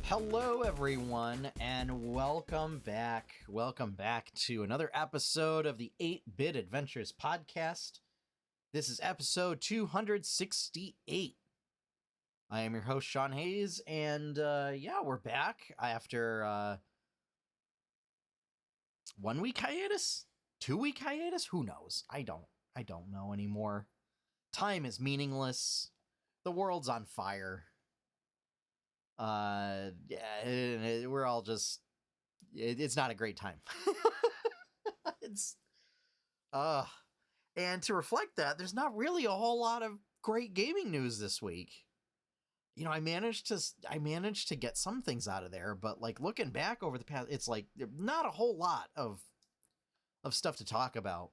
Hello, everyone, and welcome back. Welcome back to another episode of the 8-Bit Adventures podcast. This is episode 268. I am your host, Sean Hayes, and we're back after 1 week hiatus? 2-week hiatus? Who knows? I don't know anymore. Time is meaningless. The world's on fire. We're all just, it's not a great time. And to reflect that, there's not really a whole lot of great gaming news this week. You know, I managed to get some things out of there, but like looking back over the past, it's like not a whole lot of stuff to talk about.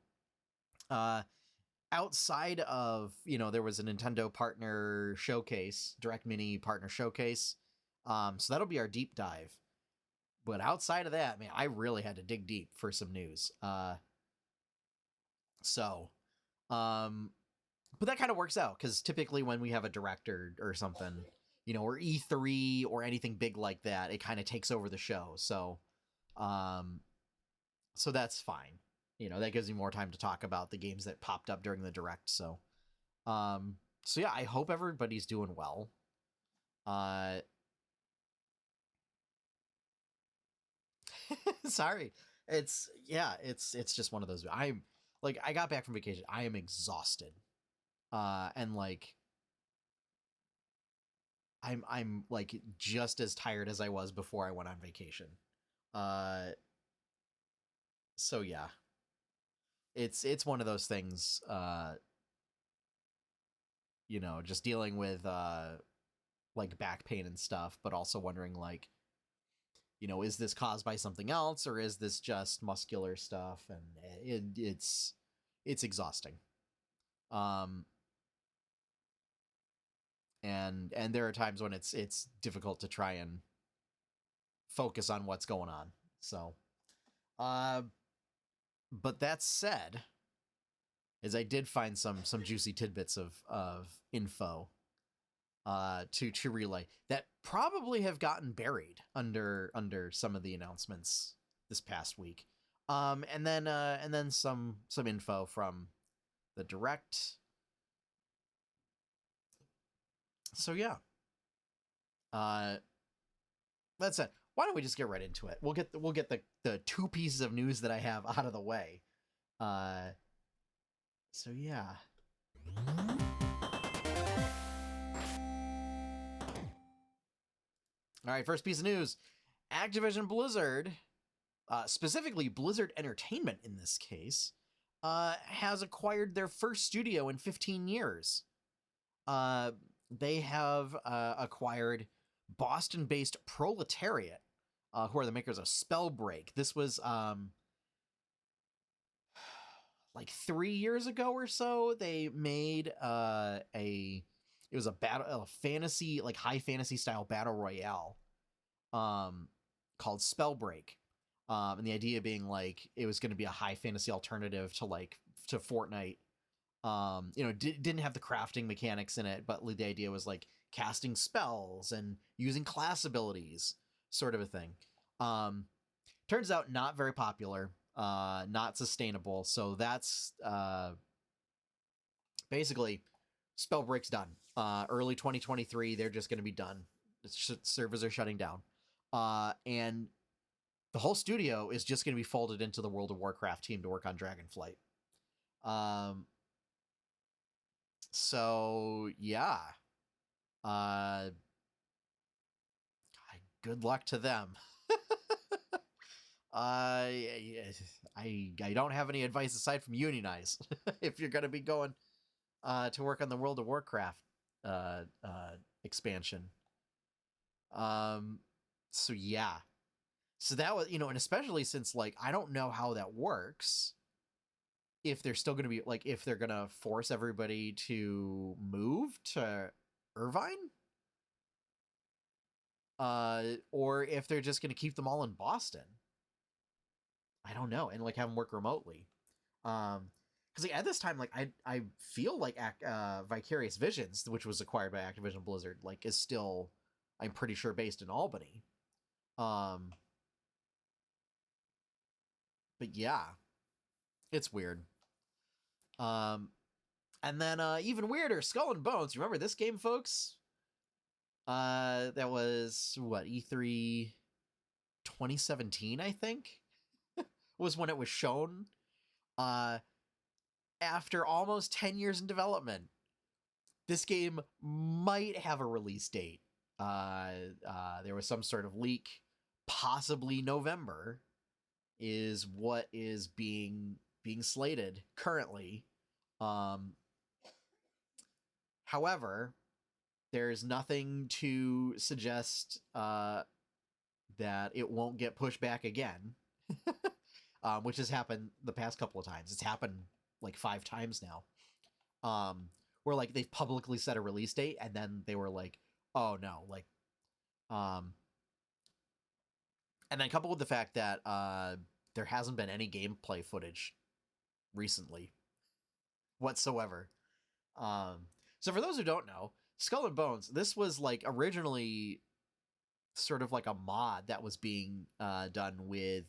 Outside of, there was a Nintendo partner showcase, Direct Mini partner showcase. So that'll be our deep dive. But outside of that, man, I really had to dig deep for some news. But that kind of works out, because typically when we have a director or something, or E3 or anything big like that, it kind of takes over the show. So that's fine. That gives me more time to talk about the games that popped up during the direct. So yeah, I hope everybody's doing well. Sorry. It's just one of those. I got back from vacation. I am exhausted. And like I'm like just as tired as I was before I went on vacation. So yeah. It's one of those things, just dealing with like back pain and stuff, but also wondering like, is this caused by something else, or is this just muscular stuff? And it's exhausting. And there are times when it's difficult to try and focus on what's going on. So, but that said, is I did find some juicy tidbits of info to relay that probably have gotten buried under some of the announcements this past week. And then some info from the direct. So yeah. That's it. Why don't we just get right into it? We'll get the two pieces of news that I have out of the way. So yeah. All right, first piece of news. Activision Blizzard, specifically Blizzard Entertainment in this case, has acquired their first studio in 15 years. They have acquired Boston-based Proletariat, who are the makers of Spellbreak. This was like 3 years ago or so. They made a fantasy, like high fantasy style battle royale called Spellbreak. And the idea being like it was going to be a high fantasy alternative to Fortnite. Didn't have the crafting mechanics in it, but the idea was like casting spells and using class abilities, sort of a thing. Turns out not very popular, not sustainable. So that's basically Spellbreak's done. Early 2023, they're just going to be done. Servers are shutting down. And the whole studio is just going to be folded into the World of Warcraft team to work on Dragonflight. So yeah. Good luck to them. I don't have any advice aside from unionize if you're going to be going to work on the World of Warcraft expansion. So yeah. So that was, and especially since like I don't know how that works. If they're still going to be like, if they're going to force everybody to move to Irvine, or if they're just going to keep them all in Boston. I don't know, and like have them work remotely. Because like at this time, like I feel like Vicarious Visions, which was acquired by Activision Blizzard, like is still I'm pretty sure based in Albany. But yeah, it's weird. And then even weirder, Skull and Bones. Remember this game, folks? That was what, E3 2017, I think, was when it was shown. After almost 10 years in development, this game might have a release date. There was some sort of leak, possibly November, is what is being slated currently. However, there's nothing to suggest that it won't get pushed back again, which has happened the past couple of times. It's happened like 5 times now. Where like they've publicly set a release date and then they were like, oh no, like, and then coupled with the fact that there hasn't been any gameplay footage recently whatsoever. So for those who don't know, Skull and Bones, this was like originally sort of like a mod that was being done with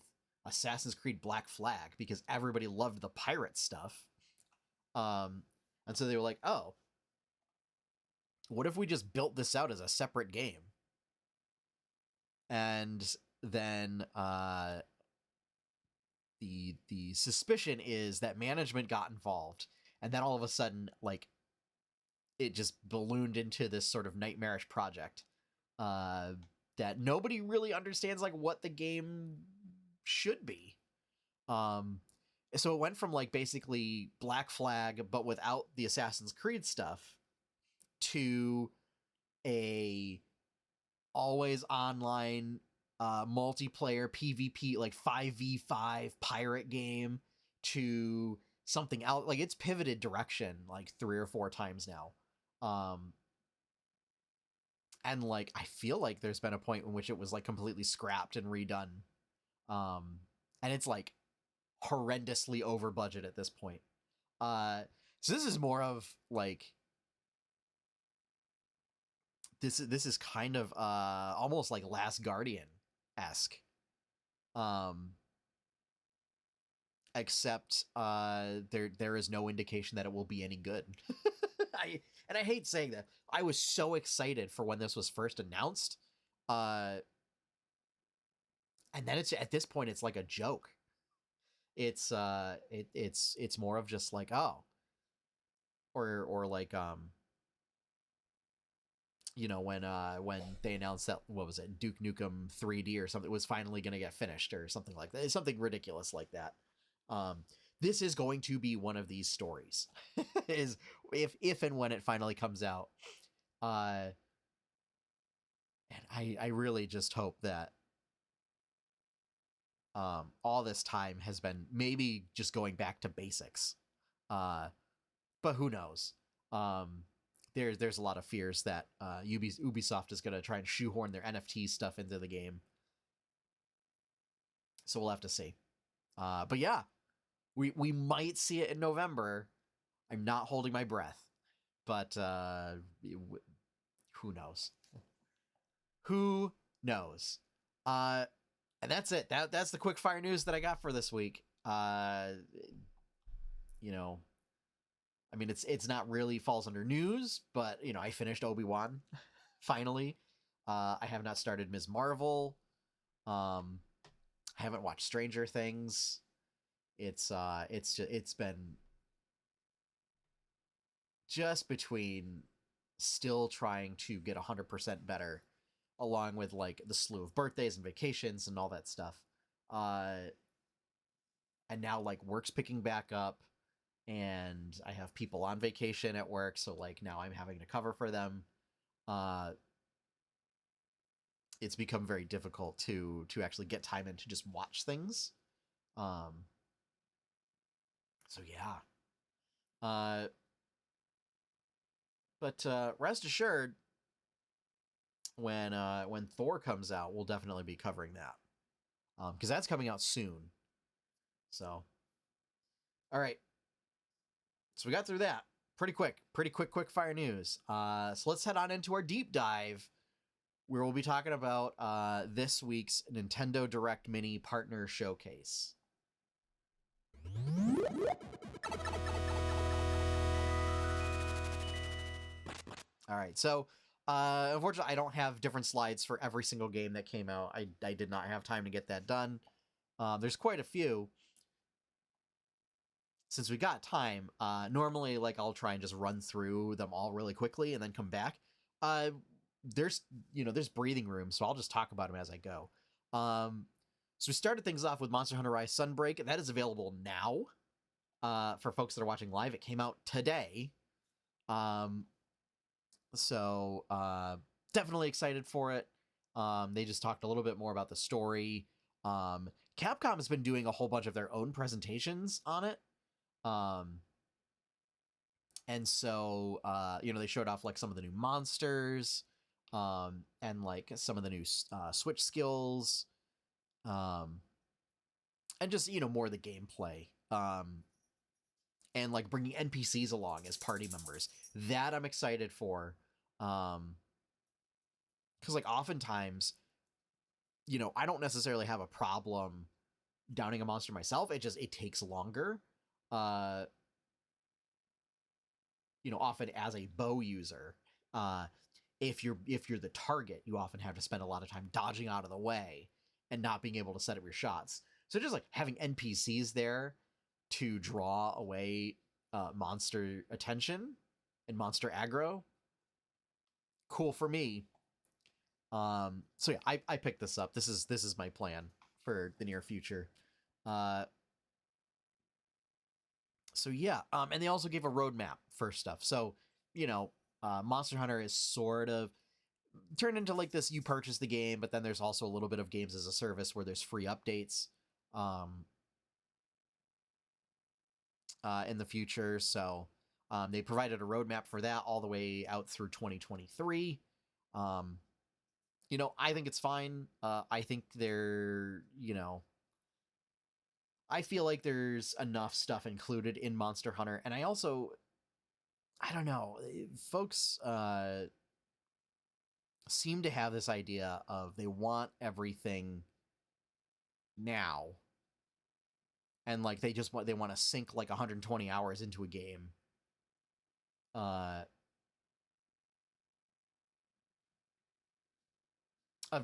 Assassin's Creed Black Flag because everybody loved the pirate stuff. And so they were like, oh, what if we just built this out as a separate game? And then the suspicion is that management got involved, and then all of a sudden, like, it just ballooned into this sort of nightmarish project that nobody really understands, like, what the game should be. So it went from like basically Black Flag, but without the Assassin's Creed stuff, to a always online multiplayer PvP, like 5v5 pirate game, to something else. Like it's pivoted direction like 3 or 4 times now. And like I feel like there's been a point in which it was like completely scrapped and redone. And it's like horrendously over budget at this point. So this is more of like this is kind of almost like Last Guardian-esque. Except there is no indication that it will be any good. I hate saying that. I was so excited for when this was first announced. And then it's at this point it's like a joke. It's more of just like, oh, or like you know, when they announced that, what was it, Duke Nukem 3D or something was finally going to get finished or something like that. It's something ridiculous like that. This is going to be one of these stories. Is if and when it finally comes out. And I really just hope that all this time has been maybe just going back to basics. But who knows? There's a lot of fears that Ubisoft is going to try and shoehorn their NFT stuff into the game. So we'll have to see. But yeah, we might see it in November. I'm not holding my breath. But who knows? Who knows? And that's it. That's the quickfire news that I got for this week. You know, I mean, it's not really falls under news, but you know, I finished Obi-Wan finally. I have not started Ms. Marvel. I haven't watched Stranger Things. It's been just between still trying to get 100% better, along with like the slew of birthdays and vacations and all that stuff. And now like work's picking back up, and I have people on vacation at work, so like now I'm having to cover for them. It's become very difficult to actually get time in to just watch things. So yeah. But rest assured, when Thor comes out, we'll definitely be covering that. Because that's coming out soon. So, all right. So we got through that pretty quick quick fire news. So let's head on into our deep dive where we'll be talking about this week's Nintendo Direct Mini Partner Showcase. All right, so unfortunately, I don't have different slides for every single game that came out. I did not have time to get that done. There's quite a few. Since we got time, normally like I'll try and just run through them all really quickly and then come back. There's breathing room, so I'll just talk about them as I go. So we started things off with Monster Hunter Rise Sunbreak. That is available now for folks that are watching live. It came out today. So definitely excited for it. They just talked a little bit more about the story. Capcom has been doing a whole bunch of their own presentations on it. And so, they showed off like some of the new monsters, and like some of the new Switch skills, and just, more of the gameplay, and like bringing NPCs along as party members. That I'm excited for, because like oftentimes, I don't necessarily have a problem downing a monster myself. It takes longer. Often as a bow user, if you're the target, you often have to spend a lot of time dodging out of the way and not being able to set up your shots. So just like having NPCs there to draw away monster attention and monster aggro, cool for me. So yeah, I picked this up. This is my plan for the near future. So yeah, and they also gave a roadmap for stuff. So, Monster Hunter is sort of turned into like this, you purchase the game, but then there's also a little bit of games as a service where there's free updates in the future. So they provided a roadmap for that all the way out through 2023. I think it's fine. I think they're, I feel like there's enough stuff included in Monster Hunter. And I don't know, folks seem to have this idea of they want everything now. And like they want to sink like 120 hours into a game. Of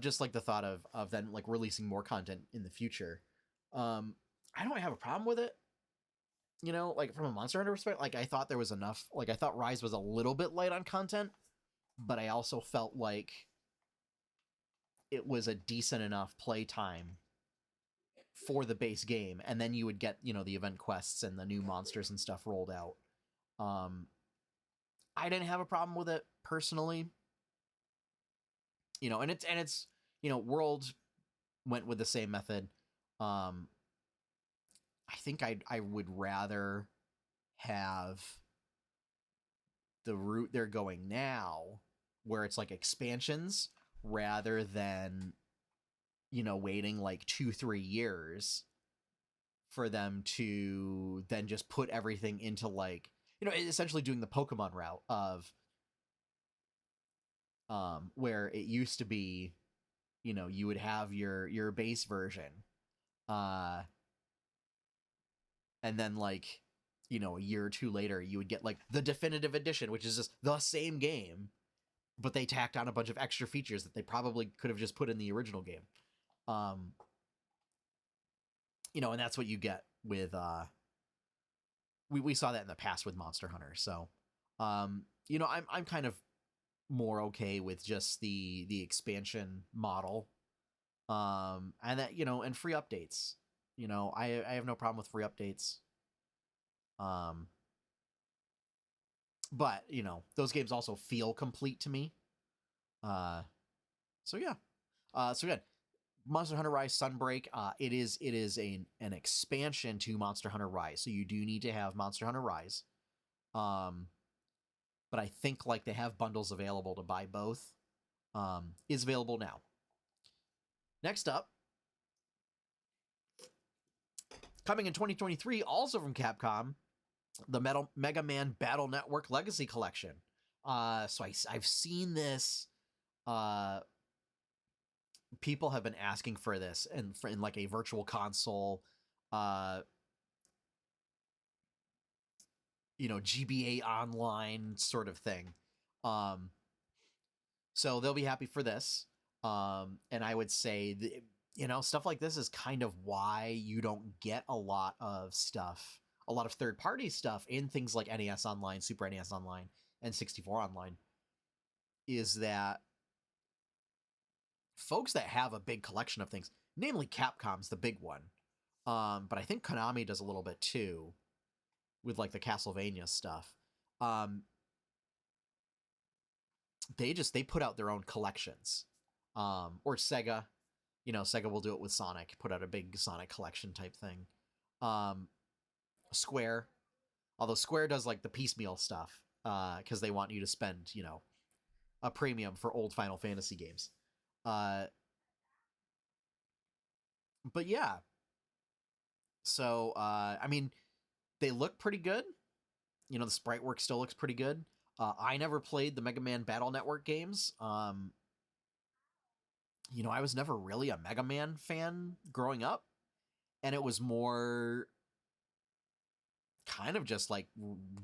just like the thought of then like releasing more content in the future. I don't have a problem with it. Like from a Monster Hunter perspective, like I thought there was enough. Like I thought Rise was a little bit light on content, but I also felt like it was a decent enough playtime for the base game, and then you would get, the event quests and the new monsters and stuff rolled out. I didn't have a problem with it personally. And it's World went with the same method. I think I would rather have the route they're going now, where it's like expansions, rather than, waiting like 2-3 years for them to then just put everything into like, essentially doing the Pokemon route of where it used to be, you would have your base version, and then like, a year or two later, you would get like the definitive edition, which is just the same game, but they tacked on a bunch of extra features that they probably could have just put in the original game. And that's what you get with, we saw that in the past with Monster Hunter. So, I'm kind of more okay with just the expansion model, and that, and free updates. I have no problem with free updates. But those games also feel complete to me. So yeah. So again, Monster Hunter Rise Sunbreak, it is an expansion to Monster Hunter Rise. So you do need to have Monster Hunter Rise. But I think like they have bundles available to buy both. Is available now. Next up, coming in 2023, also from Capcom, the Mega Man Battle Network Legacy Collection. So I've seen this people have been asking for this in like a virtual console, uh, GBA online sort of thing. Um, so they'll be happy for this. And I would say, stuff like this is kind of why you don't get a lot of third party stuff in things like NES Online, Super NES Online, and 64 Online, is that folks that have a big collection of things, namely Capcom's the big one, but I think Konami does a little bit too with like the Castlevania stuff. They put out their own collections, or Sega. Sega will do it with Sonic, put out a big Sonic collection type thing. Square, although Square does like the piecemeal stuff, because they want you to spend, a premium for old Final Fantasy games. But yeah, so I mean, they look pretty good. The sprite work still looks pretty good. I never played the Mega Man Battle Network games. I was never really a Mega Man fan growing up, and it was more kind of just like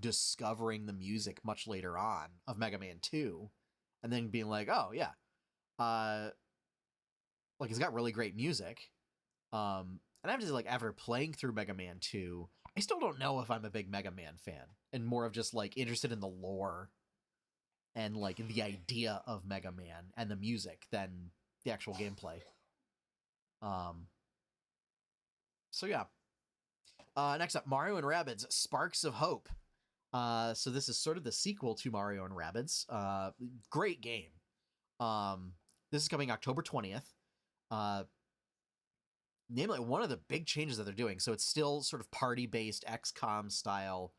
discovering the music much later on of Mega Man 2, and then being like, oh yeah, like it's got really great music. And I have to say, like, after playing through Mega Man 2, I still don't know if I'm a big Mega Man fan, and more of just like interested in the lore and like the idea of Mega Man and the music than the actual gameplay. So yeah. Next up, Mario and Rabbids: Sparks of Hope. So this is sort of the sequel to Mario and Rabbids. Great game. This is coming October 20th. Namely, one of the big changes that they're doing. So it's still sort of party-based XCOM style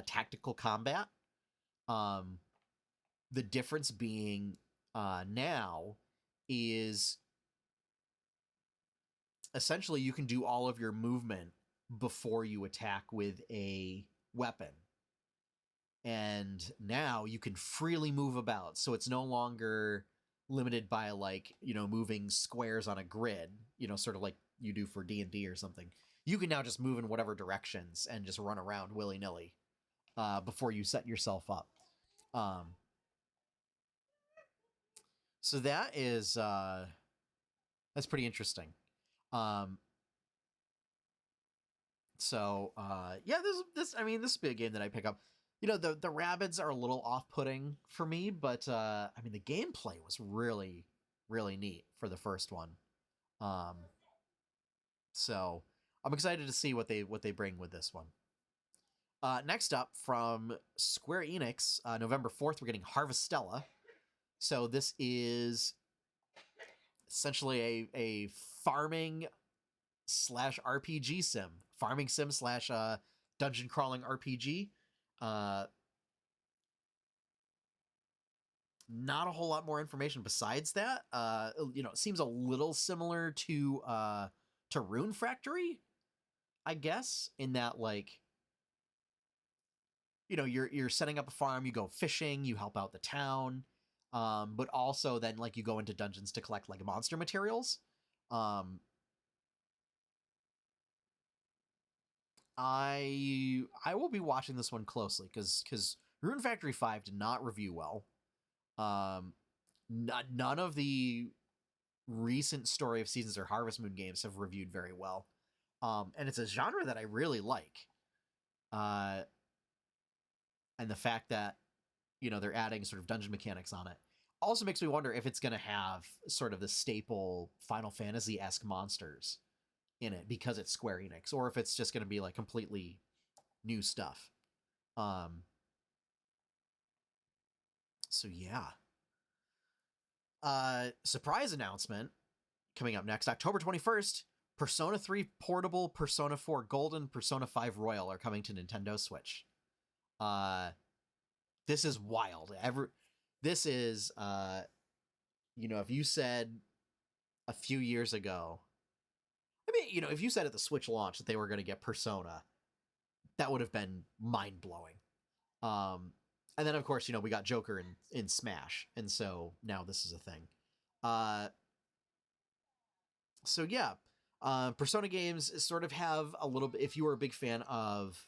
tactical combat. The difference being now is essentially you can do all of your movement before you attack with a weapon. And now you can freely move about. So it's no longer limited by like, moving squares on a grid, sort of like you do for D&D or something. You can now just move in whatever directions and just run around willy-nilly before you set yourself up. So that is that's pretty interesting. Yeah, this would be a game that I pick up. The Rabbids are a little off-putting for me, but the gameplay was really, really neat for the first one. So I'm excited to see what they bring with this one. Next up, from Square Enix, November 4th, we're getting Harvestella. So this is essentially a farming / RPG sim. Farming sim / dungeon crawling RPG. Not a whole lot more information besides that. It seems a little similar to Rune Factory, I guess, in that like, you're setting up a farm, you go fishing, you help out the town, but also then like you go into dungeons to collect like monster materials. I will be watching this one closely because Rune Factory 5 did not review well. None of the recent Story of Seasons or Harvest Moon games have reviewed very well. And it's a genre that I really like. And the fact that, they're adding sort of dungeon mechanics on it also makes me wonder if it's going to have sort of the staple Final Fantasy-esque monsters in it because it's Square Enix, or if it's just going to be like completely new stuff. So yeah. Surprise announcement coming up next, October 21st, Persona 3 Portable, Persona 4 Golden, Persona 5 Royal are coming to Nintendo Switch. This is wild. This is, if you said a few years ago, if you said at the Switch launch that they were going to get Persona, that would have been mind-blowing. And then, of course, we got Joker in Smash, and so now this is a thing. So yeah, Persona games sort of have a little bit. If you were a big fan of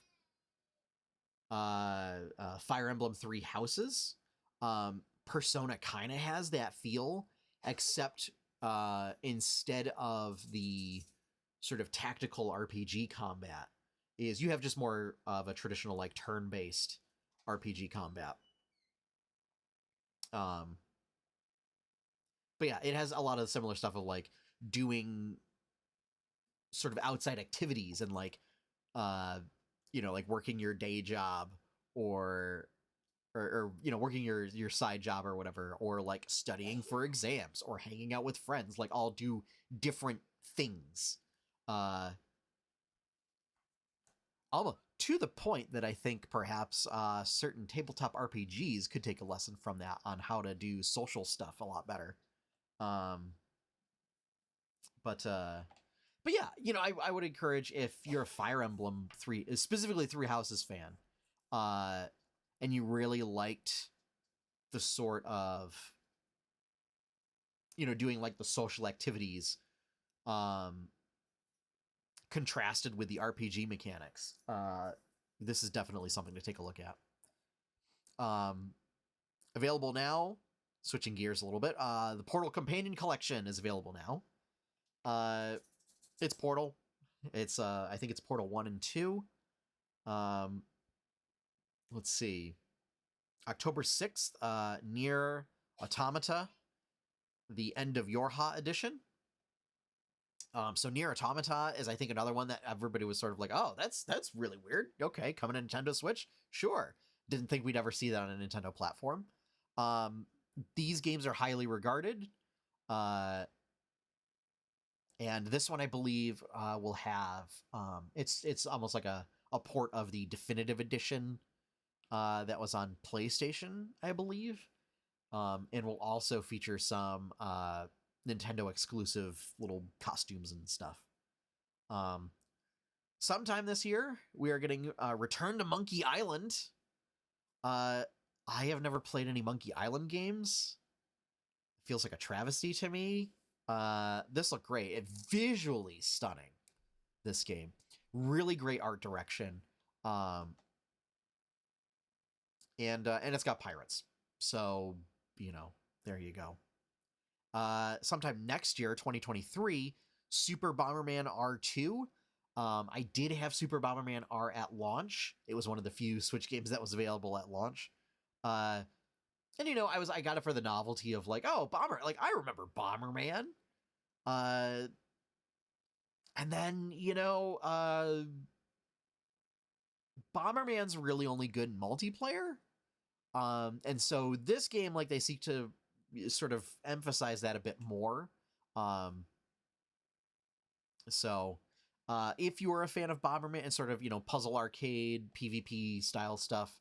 Fire Emblem Three Houses, Persona kind of has that feel, except instead of the sort of tactical RPG combat, is you have just more of a traditional like turn-based RPG combat. Um, but yeah, it has a lot of similar stuff of like doing sort of outside activities and like like working your day job or working your side job or whatever, or like studying for exams or hanging out with friends, like all do different things. Almost to the point that I think perhaps certain tabletop RPGs could take a lesson from that on how to do social stuff a lot better. Um, but yeah, I would encourage, if you're a Fire Emblem specifically Three Houses fan, and you really liked the sort of doing like the social activities, contrasted with the RPG mechanics, this is definitely something to take a look at. Available now, switching gears a little bit, the Portal Companion Collection is available now. It's Portal. It's I think it's Portal 1 and 2. Let's see. October 6th, Nier Automata, the End of YoRHa edition. So Nier Automata is, I think, another one that everybody was sort of like, oh, that's really weird. Okay, coming to Nintendo Switch? Sure. Didn't think we'd ever see that on a Nintendo platform. These games are highly regarded. And this one, I believe, will have it's almost like a port of the definitive edition that was on PlayStation, I believe, and will also feature some Nintendo exclusive little costumes and stuff. Sometime this year, we are getting Return to Monkey Island. I have never played any Monkey Island games. It feels like a travesty to me. This looked great. It's visually stunning, this game. Really great art direction. And it's got pirates. So, there you go. Sometime next year, 2023, Super Bomberman R2. I did have Super Bomberman R at launch. It was one of the few Switch games that was available at launch. And I got it for the novelty of like, oh, like I remember Bomberman. And then, Bomberman's really only good in multiplayer. And so this game, like, they seek to sort of emphasize that a bit more. So if you are a fan of Bomberman and sort of, puzzle arcade, PvP style stuff,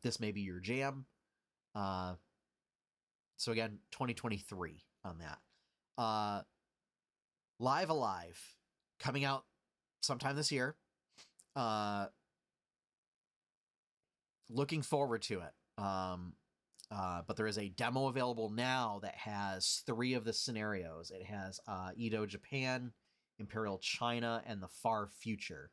this may be your jam. So again, 2023 on that. Live Alive, coming out sometime this year. Looking forward to it. But there is a demo available now that has 3 of the scenarios. It has Edo, Japan, Imperial China, and the far future.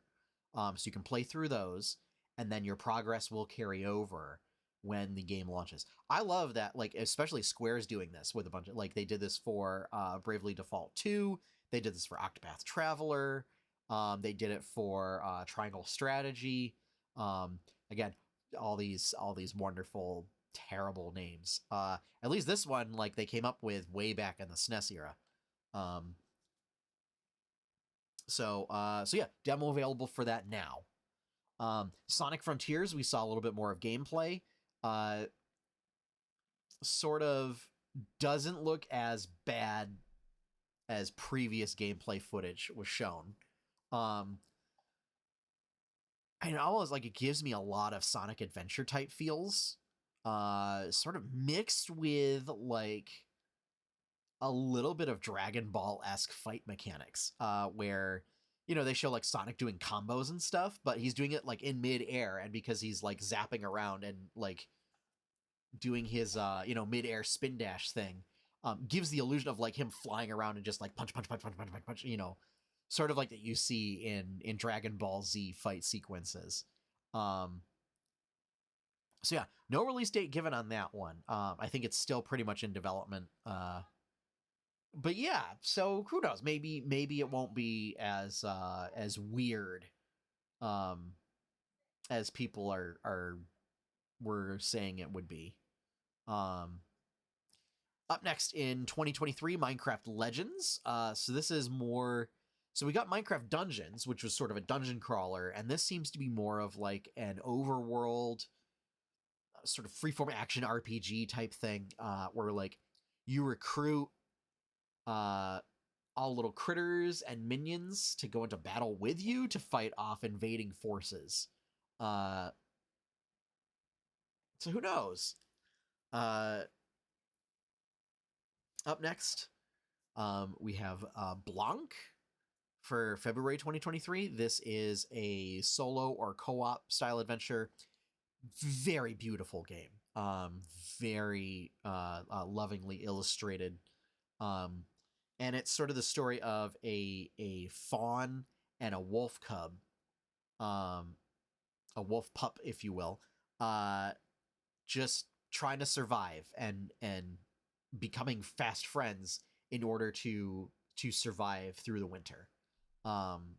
So you can play through those, and then your progress will carry over when the game launches. I love that, like, especially Square's doing this with a bunch of, like, they did this for Bravely Default 2. They did this for Octopath Traveler. They did it for Triangle Strategy. Again, all these wonderful, terrible names. At least this one, like, they came up with way back in the SNES era. So yeah, demo available for that now. Sonic Frontiers, we saw a little bit more of gameplay. Sort of doesn't look as bad as previous gameplay footage was shown. And almost like it gives me a lot of Sonic Adventure type feels, sort of mixed with like a little bit of Dragon Ball-esque fight mechanics, where they show like Sonic doing combos and stuff, but he's doing it like in mid-air, and because he's like zapping around and like doing his mid-air spin dash thing, gives the illusion of like him flying around and just like punch, punch, punch, punch, punch, punch, punch, sort of like that you see in Dragon Ball Z fight sequences. So yeah, no release date given on that one. I think it's still pretty much in development. But yeah, so who knows? Maybe it won't be as weird as people were saying it would be. Up next in 2023, Minecraft Legends. So this is more. So we got Minecraft Dungeons, which was sort of a dungeon crawler, and this seems to be more of like an overworld, sort of freeform action RPG type thing, where like you recruit all little critters and minions to go into battle with you to fight off invading forces. So who knows? Up next, we have Blanc for February 2023. This is a solo or co-op style adventure. Very beautiful game. Very lovingly illustrated. And it's sort of the story of a fawn and a wolf cub, a wolf pup, if you will, just trying to survive and becoming fast friends in order to survive through the winter. And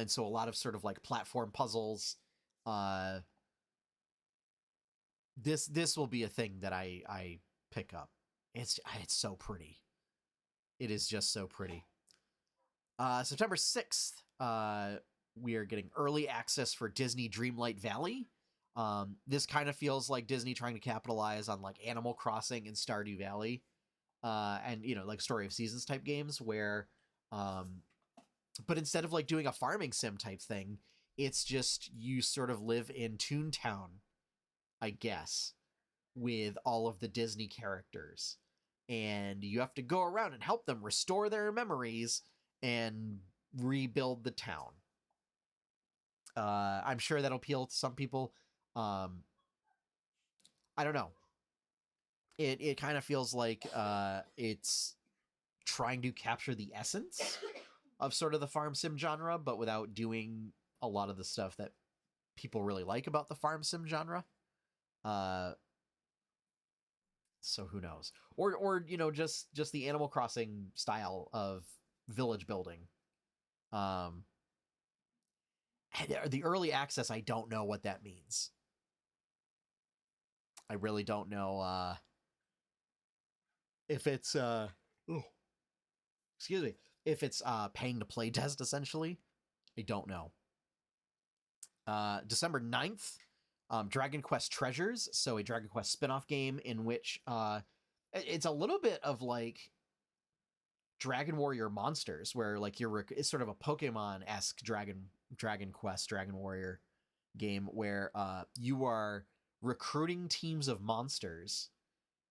so a lot of sort of like platform puzzles. This will be a thing that I pick up. It's so pretty. It is just so pretty. September 6th, we are getting early access for Disney Dreamlight Valley. This kind of feels like Disney trying to capitalize on like Animal Crossing and Stardew Valley, and like Story of Seasons type games where, but instead of like doing a farming sim type thing, it's just you sort of live in Toontown, I guess, with all of the Disney characters, and you have to go around and help them restore their memories and rebuild the town. I'm sure that'll appeal to some people. I don't know. It kind of feels like it's trying to capture the essence of sort of the farm sim genre, but without doing a lot of the stuff that people really like about the farm sim genre. So who knows? Or just the Animal Crossing style of village building. The early access, I don't know what that means. I really don't know if it's excuse me, if it's paying to play test essentially. I don't know. December 9th, Dragon Quest Treasures, so a Dragon Quest spin-off game in which it's a little bit of like Dragon Warrior Monsters, where like it's sort of a Pokemon-esque Dragon Quest, Dragon Warrior game where you are recruiting teams of monsters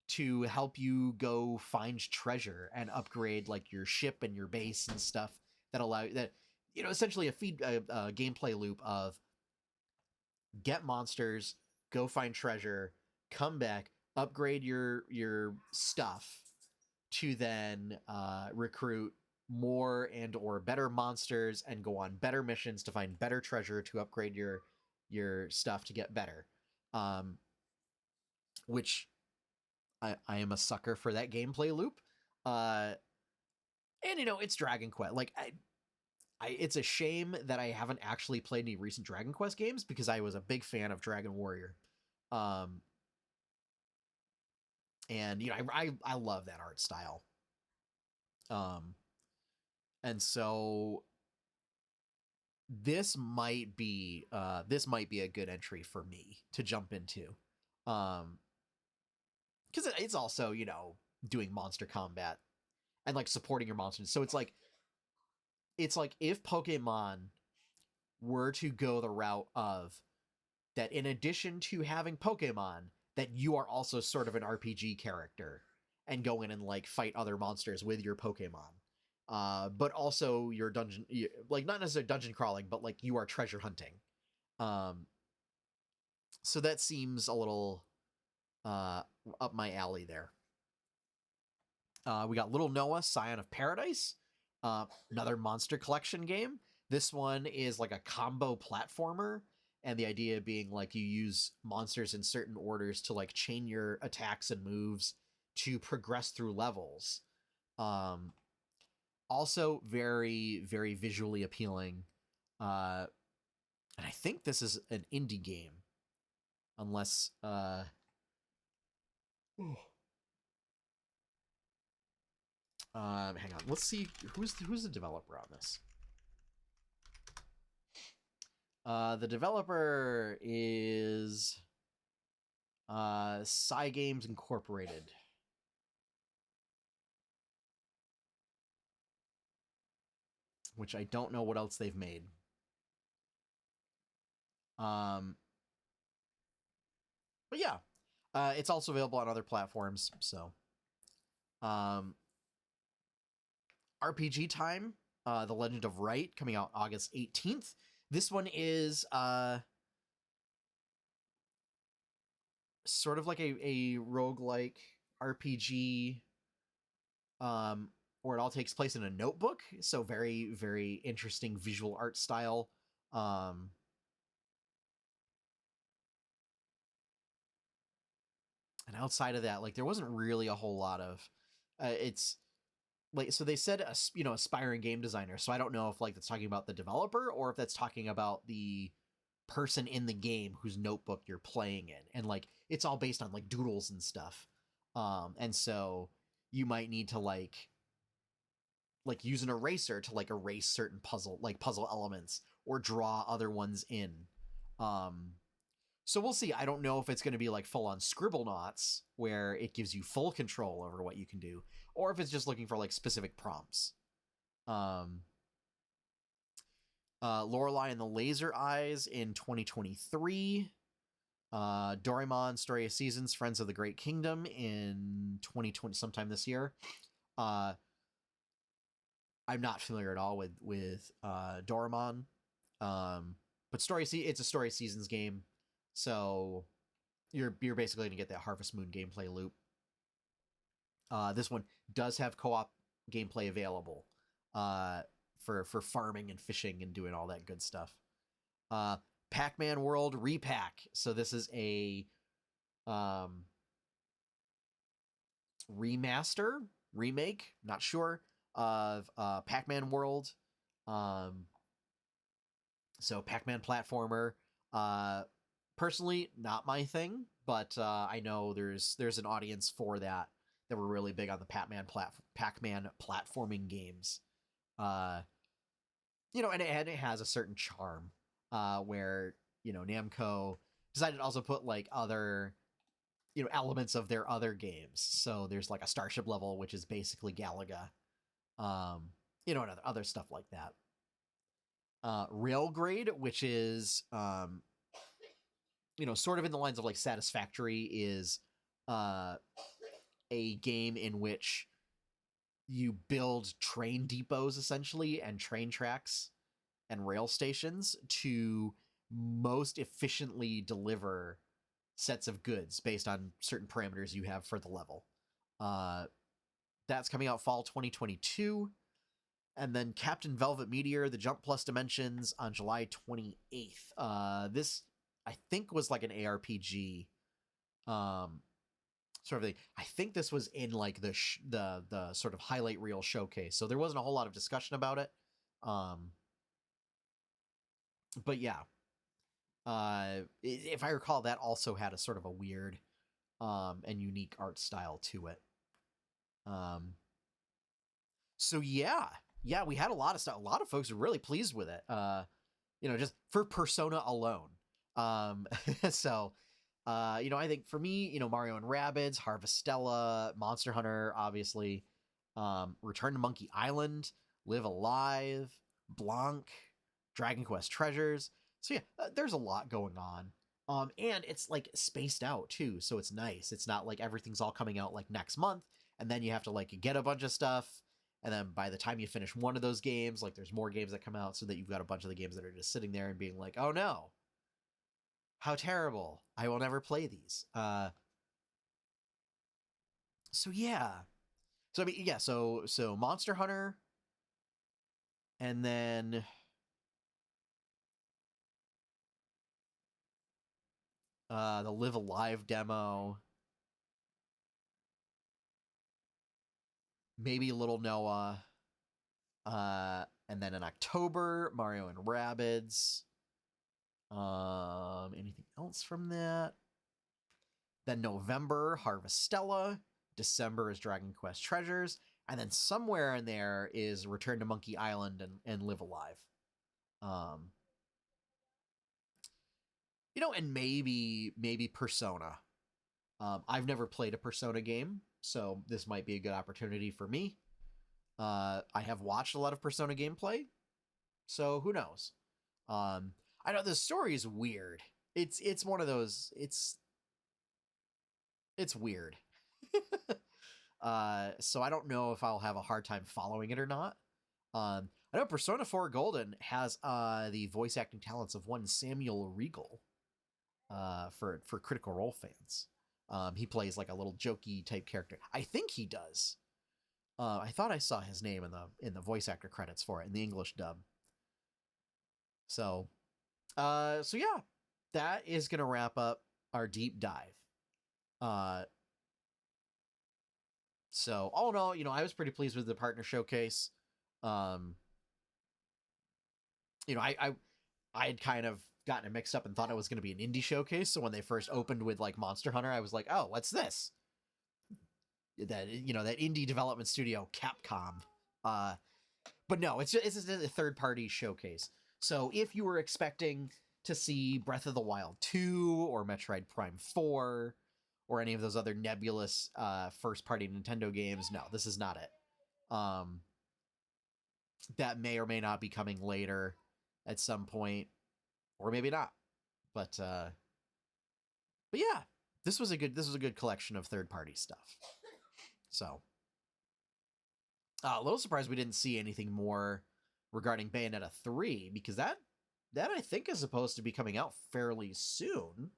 to help you go find treasure and upgrade like your ship and your base and stuff that allow that essentially a gameplay loop of get monsters, go find treasure, come back, upgrade your stuff to then recruit more and or better monsters and go on better missions to find better treasure to upgrade your stuff to get better. Which I am a sucker for that gameplay loop. And it's Dragon Quest. Like it's a shame that I haven't actually played any recent Dragon Quest games because I was a big fan of Dragon Warrior. And I love that art style. And so this might be a good entry for me to jump into. Because it's also, doing monster combat and like supporting your monsters. So it's like if Pokemon were to go the route of that, in addition to having Pokemon, that you are also sort of an RPG character and go in and like fight other monsters with your Pokemon. But also your dungeon, like not necessarily dungeon crawling, but like you are treasure hunting. So that seems a little up my alley there. We got Little Noah, Scion of Paradise, another Monster Collection game. This one is like a combo platformer, and the idea being like you use monsters in certain orders to like chain your attacks and moves to progress through levels. Um, Also very, very visually appealing. And I think this is an indie game, unless hang on, let's see who's the developer on this. The developer is Cygames Incorporated. Which I don't know what else they've made. But yeah, it's also available on other platforms. So, RPG Time, The Legend of Wright, coming out August 18th. This one is sort of like a roguelike RPG, where it all takes place in a notebook. So very, very interesting visual art style. And outside of that, like there wasn't really a whole lot of. It's like, so they said aspiring game designer. So I don't know if like that's talking about the developer or if that's talking about the person in the game whose notebook you're playing in, and like it's all based on like doodles and stuff. And so you might need to like use an eraser to like erase certain puzzle elements or draw other ones in. So we'll see. I don't know if it's going to be like full on Scribblenauts where it gives you full control over what you can do, or if it's just looking for like specific prompts. Lorelei and the Laser Eyes in 2023. Doraemon Story of Seasons, Friends of the Great Kingdom in 2020, sometime this year. I'm not familiar at all with Doraemon. But it's a Story of Seasons game. So you're basically going to get that Harvest Moon gameplay loop. This one does have co-op gameplay available for farming and fishing and doing all that good stuff. Pac-Man World Repack. So this is a remake, not sure, of Pac-Man World. So Pac-Man platformer. Personally, not my thing, but I know there's an audience for that were really big on the Pac-Man platforming games. And it has a certain charm where Namco decided to also put like other elements of their other games. So there's like a starship level, which is basically Galaga, and other stuff like that. Railgrade, which is sort of in the lines of like Satisfactory, is a game in which you build train depots essentially and train tracks and rail stations to most efficiently deliver sets of goods based on certain parameters you have for the level. That's coming out fall 2022. And then Captain Velvet Meteor, The Jump Plus Dimensions on July 28th. This, I think, was like an ARPG sort of thing. I think this was in like the sort of highlight reel showcase. So there wasn't a whole lot of discussion about it. But yeah. If I recall, that also had a sort of a weird and unique art style to it. So yeah, we had a lot of stuff. A lot of folks are really pleased with it. Just for Persona alone. So, I think for me, Mario and Rabbids, Harvestella, Monster Hunter, obviously, Return to Monkey Island, Live Alive, Blanc, Dragon Quest Treasures. So yeah, there's a lot going on. And it's like spaced out too, so it's nice. It's not like everything's all coming out like next month, and then you have to like get a bunch of stuff, and then by the time you finish one of those games, like there's more games that come out, so that you've got a bunch of the games that are just sitting there and being like, oh no, how terrible! I will never play these. So yeah, So I mean, yeah. So Monster Hunter, and then the Live Alive demo, maybe Little Noah, and then in October, Mario and Rabbids. Anything else from that? Then November, Harvestella. December is Dragon Quest Treasures, and then somewhere in there is Return to Monkey Island and Live Alive. Um, and maybe Persona. I've never played a Persona game, so this might be a good opportunity for me. I have watched a lot of Persona gameplay, so who knows? I know the story is weird. It's one of those. It's weird. So I don't know if I'll have a hard time following it or not. I know Persona 4 Golden has the voice acting talents of one Samuel Regal. For Critical Role fans, he plays like a little jokey type character. I think he does. I thought I saw his name in the voice actor credits for it in the English dub. So yeah, that is gonna wrap up our deep dive. So all in all, I was pretty pleased with the partner showcase. I had kind of gotten it mixed up and thought it was going to be an indie showcase. So when they first opened with like Monster Hunter, I was like, oh, what's this? That indie development studio Capcom. But no, it's just a third party showcase. So if you were expecting to see Breath of the Wild 2 or Metroid Prime 4 or any of those other nebulous first party Nintendo games, no, this is not it. That may or may not be coming later at some point, or maybe not. But yeah, this was a good collection of third party stuff. So a little surprised we didn't see anything more regarding Bayonetta 3, because that I think is supposed to be coming out fairly soon.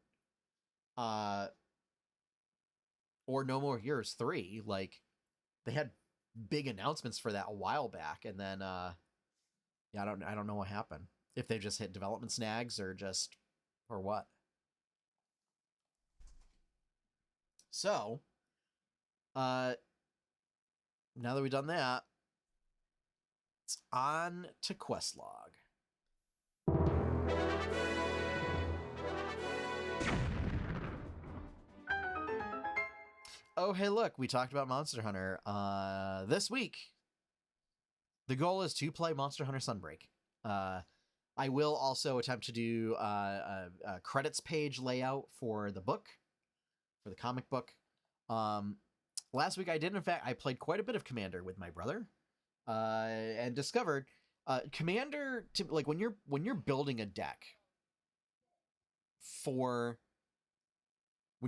Or No More Heroes 3. Like, they had big announcements for that a while back, and then yeah, I don't know what happened. If they just hit development snags or what. So, now that we've done that, it's on to Questlog. Oh, hey, look, we talked about Monster Hunter. This week, the goal is to play Monster Hunter Sunbreak. I will also attempt to do a credits page layout for the book, for the comic book. Last week I did, in fact, I played quite a bit of Commander with my brother, and discovered Commander, like when you're building a deck when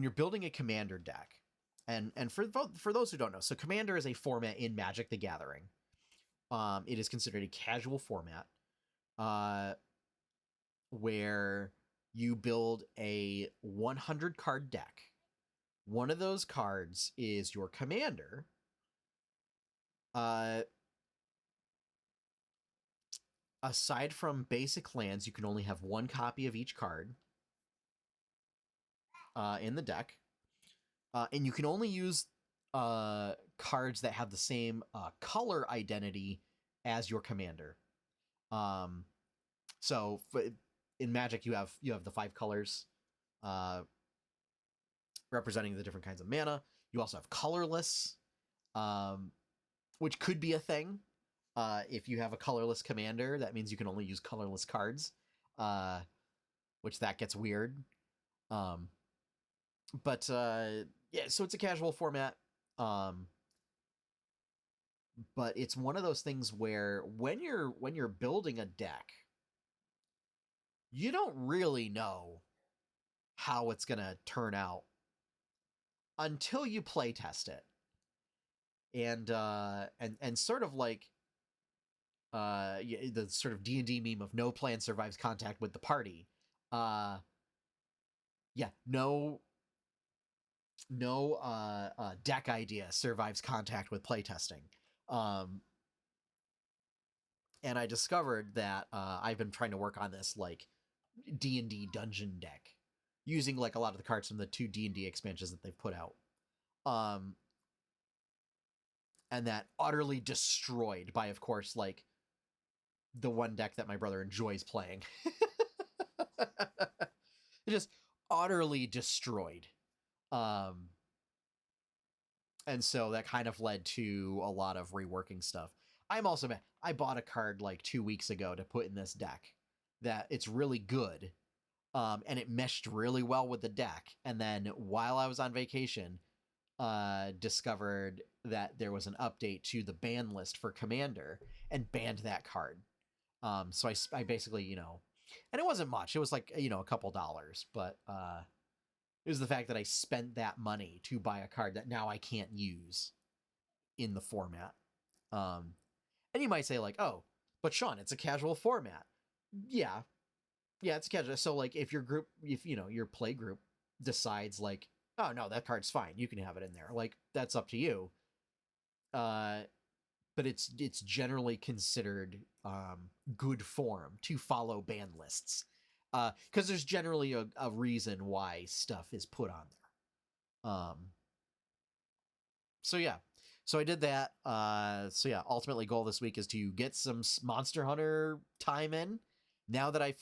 you're building a Commander deck, and for those who don't know, so Commander is a format in Magic the Gathering. It is considered a casual format, where you build a 100 card deck. One of those cards is your commander. Aside from basic lands, you can only have one copy of each card in the deck. And you can only use cards that have the same color identity as your commander. So in Magic, you have the 5 colors representing the different kinds of mana. You also have colorless, which could be a thing. If you have a colorless commander, that means you can only use colorless cards, which that gets weird. But yeah, so it's a casual format. But it's one of those things where when you're building a deck, you don't really know how it's gonna turn out until you play test it. And sort of like the sort of D&D meme of no plan survives contact with the party. Yeah, no no deck idea survives contact with playtesting. And I discovered that I've been trying to work on this like D&D dungeon deck using like a lot of the cards from the 2 D&D expansions that they've put out. And that utterly destroyed by, of course, like the one deck that my brother enjoys playing. Just utterly destroyed. And so that kind of led to a lot of reworking stuff. I'm also mad. I bought a card like 2 weeks ago to put in this deck that it's really good. And it meshed really well with the deck. And then while I was on vacation, discovered that there was an update to the ban list for Commander and banned that card. So I basically, you know, and it wasn't much. It was like, you know, a couple dollars, but it was the fact that I spent that money to buy a card that now I can't use in the format. And you might say like, oh, but Sean, it's a casual format. Yeah, it's casual. So like if your group, if you know, your play group decides like, oh no, that card's fine, you can have it in there. Like that's up to you. But it's generally considered good form to follow ban lists. Because there's generally a reason why stuff is put on there. So yeah, so I did that. So yeah, ultimately goal this week is to get some Monster Hunter time in. Now that I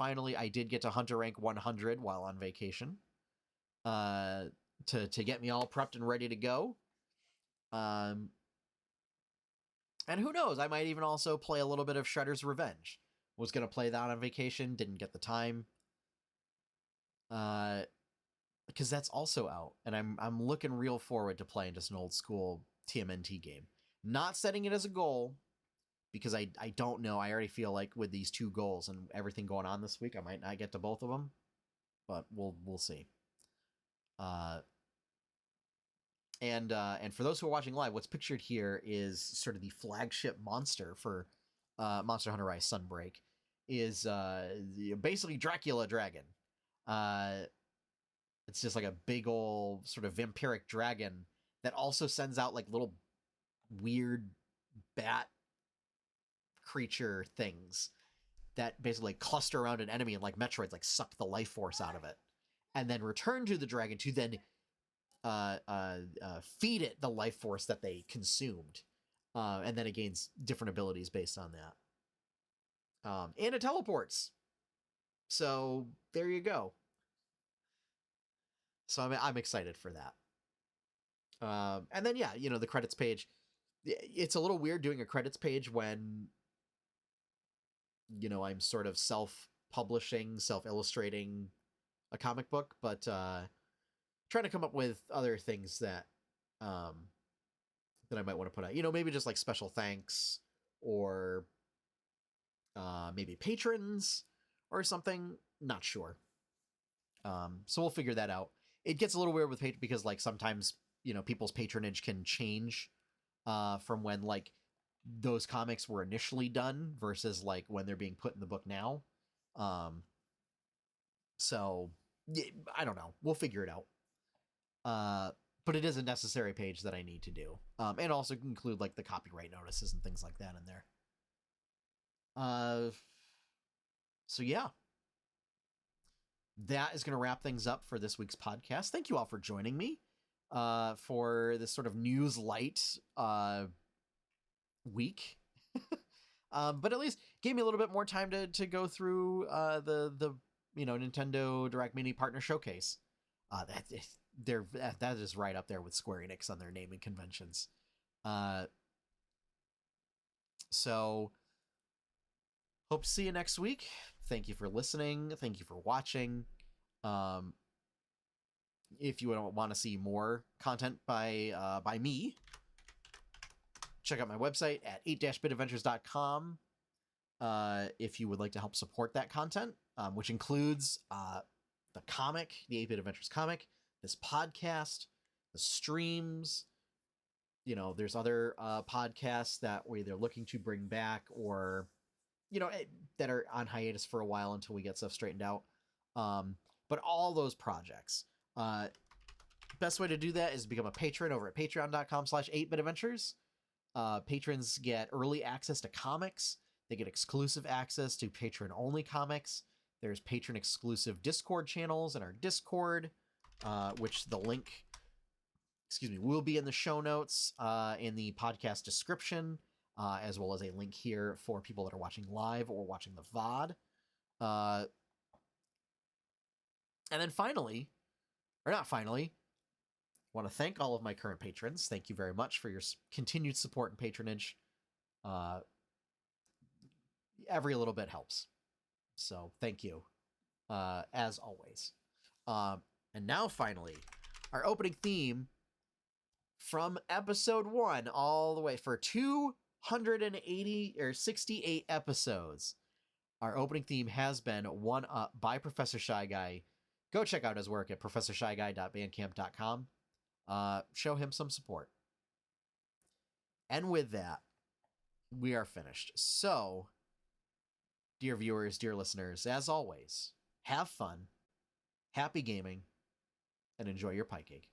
did get to Hunter rank 100 while on vacation. To get me all prepped and ready to go. And who knows, I might even also play a little bit of Shredder's Revenge. Was going to play that on vacation, didn't get the time. Because that's also out, and I'm looking real forward to playing just an old school TMNT game. Not setting it as a goal, because I don't know. I already feel like with these 2 goals and everything going on this week, I might not get to both of them, but we'll see. And for those who are watching live, what's pictured here is sort of the flagship monster for Monster Hunter Rise Sunbreak, is basically Dracula Dragon. It's just like a big old sort of vampiric dragon that also sends out like little weird bat creature things that basically cluster around an enemy and like Metroids like suck the life force out of it and then return to the dragon to then feed it the life force that they consumed. And then it gains different abilities based on that. And it teleports. So there you go. So I'm excited for that. And then, yeah, you know, the credits page, it's a little weird doing a credits page when, you know, I'm sort of self-publishing, self-illustrating a comic book, but trying to come up with other things that that I might want to put out. You know, maybe just like special thanks or maybe patrons or something. Not sure. So we'll figure that out. It gets a little weird with patron because like sometimes, you know, people's patronage can change from when like those comics were initially done versus like when they're being put in the book now. So I don't know. We'll figure it out. But it is a necessary page that I need to do. And also include like the copyright notices and things like that in there. So yeah. That is going to wrap things up for this week's podcast. Thank you all for joining me for this sort of news light week. But at least gave me a little bit more time to go through the you know, Nintendo Direct Mini Partner Showcase. That is right up there with Square Enix on their naming conventions. So hope to see you next week. Thank you for listening. Thank you for watching. If you want to see more content by me, check out my website at 8-bitadventures.com. If you would like to help support that content, which includes the comic, the 8-Bit Adventures comic, this podcast, the streams. You know, there's other podcasts that we're either looking to bring back or, you know, that are on hiatus for a while until we get stuff straightened out. But all those projects, Best way to do that is become a patron over at patreon.com/8bitadventures. Patrons get early access to comics. They get exclusive access to patron-only comics. There's patron-exclusive Discord channels in our Discord, which the link, will be in the show notes, in the podcast description, as well as a link here for people that are watching live or watching the VOD. And then finally, or not finally, I want to thank all of my current patrons. Thank you very much for your continued support and patronage. Every little bit helps. So thank you, as always. And now finally, our opening theme from episode 1 all the way for 280 or 68 episodes. Our opening theme has been One Up by Professor Shy Guy. Go check out his work at professorshyguy.bandcamp.com. Show him some support. And with that, we are finished. So, dear viewers, dear listeners, as always, have fun, happy gaming, and enjoy your pie cake.